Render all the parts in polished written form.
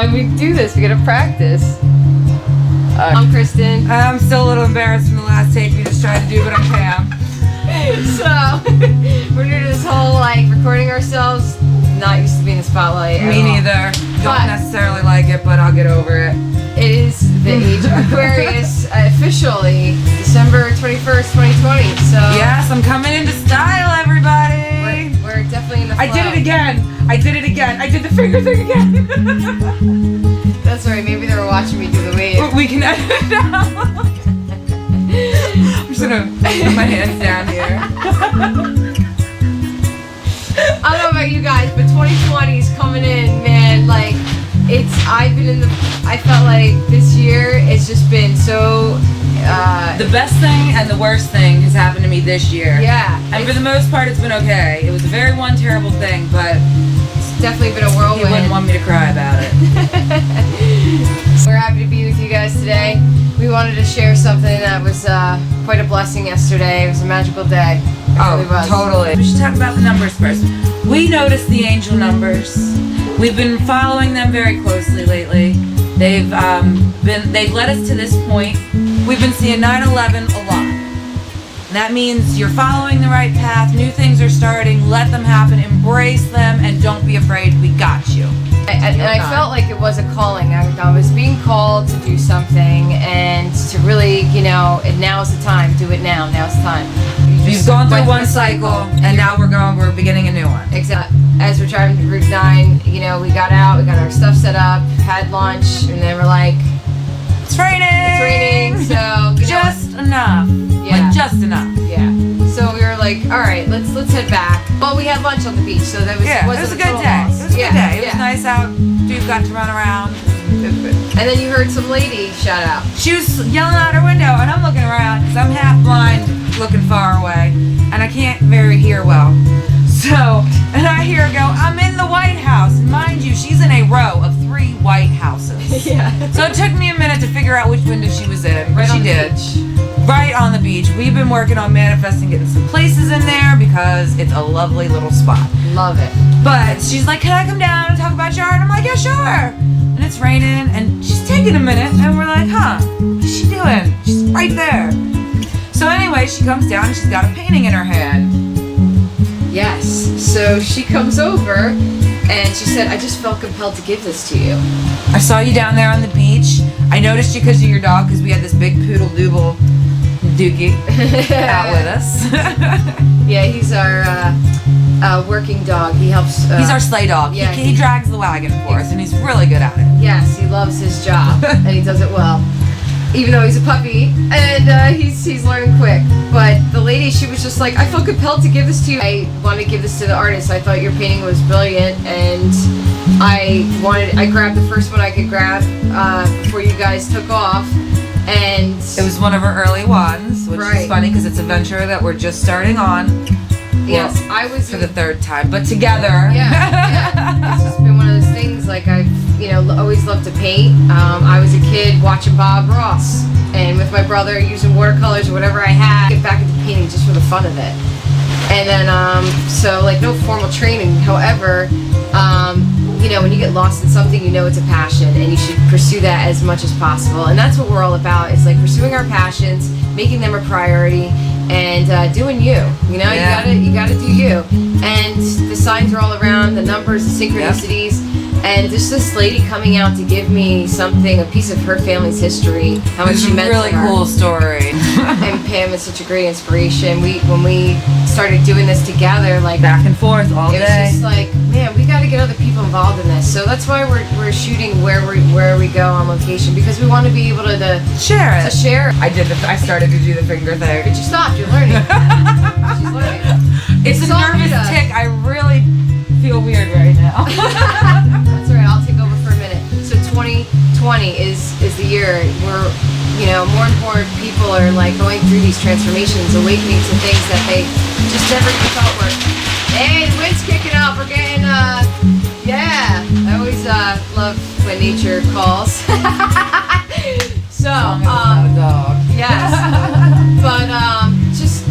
We do this, we gotta practice. I'm Kristen. I'm still a little embarrassed from the last tape you just tried to do, but I'm Pam. So, we're new to this whole, like, recording ourselves. Not used to being in the spotlight. Me neither. Don't necessarily like it, but I'll get over it. It is the age of Aquarius, officially December 21st, 2020. So yes, I'm coming into style, everybody. We're definitely in the flow. I did it again. I did the finger thing again. That's right. Maybe they were watching me do the wave. We can edit it out. I'm just gonna put my hands down here. I don't know about you guys, but 2020 is coming in, man. Like, I felt like this year it's just been so. The best thing and the worst thing has happened to me this year. Yeah. And for the most part, it's been okay. It was a very one terrible thing, but it's definitely been a whirlwind. He wouldn't want me to cry about it. We're happy to be with you guys today. We wanted to share something that was quite a blessing yesterday. It was a magical day. It really was. Totally. We should talk about the numbers first. We noticed the angel numbers. We've been following them very closely lately. They've led us to this point. We've been seeing 9/11 a lot. That means you're following the right path. New things are starting. Let them happen. Embrace them, and don't be afraid. We got you. And I felt like it was a calling. I was being called to do something and to really, now's the time. Do it now. Now's the time. We've gone through one cycle, and now we're beginning a new one. Exactly. As we're driving to Route 9, we got out, we got our stuff set up, had lunch, and then we're like, it's raining, so just enough. Yeah. Like just enough. Yeah. So we were like, all right, let's head back. Well, we had lunch on the beach, so that was it was a good day. It was a good day. It was nice out. Dude got to run around. And then you heard some lady shout out. She was yelling out her window, and I'm looking around because I'm half blind, looking far away, and I can't very hear well. So, and I hear her go, I'm in the White House. And mind you, she's in a row of 3 White Houses. Yeah. So it took me a minute to figure out which window she was in, but she did. Beach. Right on the beach. We've been working on manifesting getting some places in there because it's a lovely little spot. Love it. But she's like, can I come down and talk about your art? I'm like, yeah, sure. And it's raining, and she's taking a minute, and we're like, huh, what's she doing? She's right there. So anyway, she comes down, and she's got a painting in her hand. Yes. So she comes over, and she said, I just felt compelled to give this to you. I saw you down there on the beach. I noticed you because of your dog, because we had this big poodle doodle dookie out with us. Yeah, he's our working dog. He helps. He's our sleigh dog. Yeah, he drags the wagon for us, and he's really good at it. Yes, he loves his job, and he does it well. Even though he's a puppy, and he's learning quick. But the lady, she was just like, I felt compelled to give this to you. I wanted to give this to the artist. I thought your painting was brilliant, and I grabbed the first one I could grab before you guys took off. And it was one of her early ones, which is funny because it's a venture that we're just starting on. Yes, I was for the 3rd time, but together. Yeah. It's just been one of those things. Like I've always loved to paint. I was a kid watching Bob Ross, and with my brother using watercolors or whatever I had, get back into painting just for the fun of it. And then so like no formal training. However, when you get lost in something, it's a passion, and you should pursue that as much as possible. And that's what we're all about. It's like pursuing our passions, making them a priority, and doing you. You gotta do you. And the signs are all around, the numbers, the synchronicities. Yep. And just this lady coming out to give me something, a piece of her family's history, how much she meant to her. It's a really cool story. And Pam is such a great inspiration. When we started doing this together, like back and forth all day. It was just like, man, we got to get other people involved in this. So that's why we're shooting where we go on location, because we want to be able to share it. To share. I started to do the finger thing. But you stopped. You're learning. She's learning. It's a nervous tick. I really feel weird right now. That's all right. I'll take over for a minute. So 2020 is the year where more and more people are like going through these transformations, awakening to things that they just never even thought were. Hey, the wind's kicking up. We're getting yeah. I always love when nature calls. So dog. Yes. But just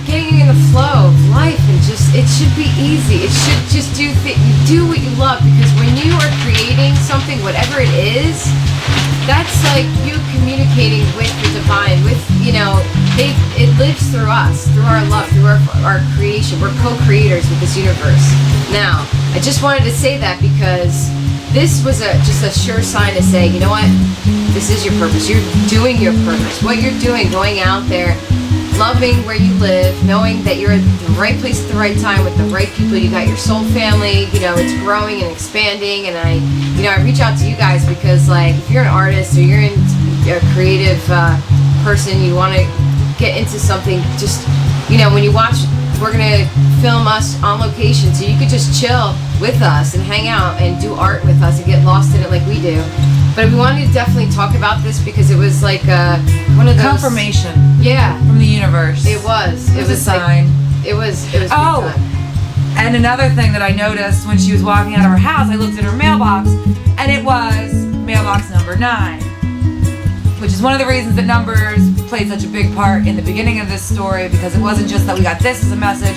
getting in the flow of life and just it should be easy. It should just do what you love, because when you are creating something, whatever it is, that's like you communicating with the divine, with, it lives through us, through our love, through our creation. We're co-creators with this universe. Now, I just wanted to say that because this was just a sure sign to say, you know what, this is your purpose. You're doing your purpose. What you're doing, going out there, loving where you live, knowing that you're at the right place at the right time with the right people. You got your soul family, it's growing and expanding. And I reach out to you guys because, like, if you're an artist or you're a creative person, you want to get into something, just, when you watch, we're going to film us on location, so you could just chill with us and hang out and do art with us and get lost in it like we do. But we wanted to definitely talk about this because it was like one of those confirmation. Yeah, from the universe. It was. It was a sign. Like, it was. Oh, and another thing that I noticed when she was walking out of her house, I looked at her mailbox, and it was mailbox number 9, which is one of the reasons that numbers played such a big part in the beginning of this story, because it wasn't just that we got this as a message,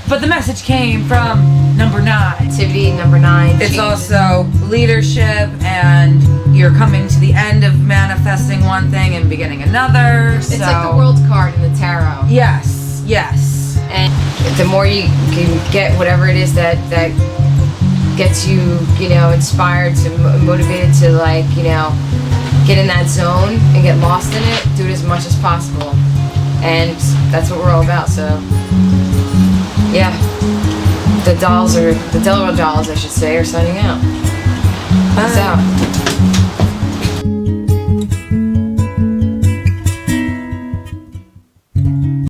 but the message came from number 9. Activity number 9. It's also leadership, and you're coming to the end of manifesting one thing and beginning another. It's like the world card in the tarot. Yes, yes. And the more you can get whatever it is that gets you, inspired, to motivated to, like, get in that zone and get lost in it, do it as much as possible. And that's what we're all about. So yeah, the Delaware dolls, I should say, are signing out. Peace out.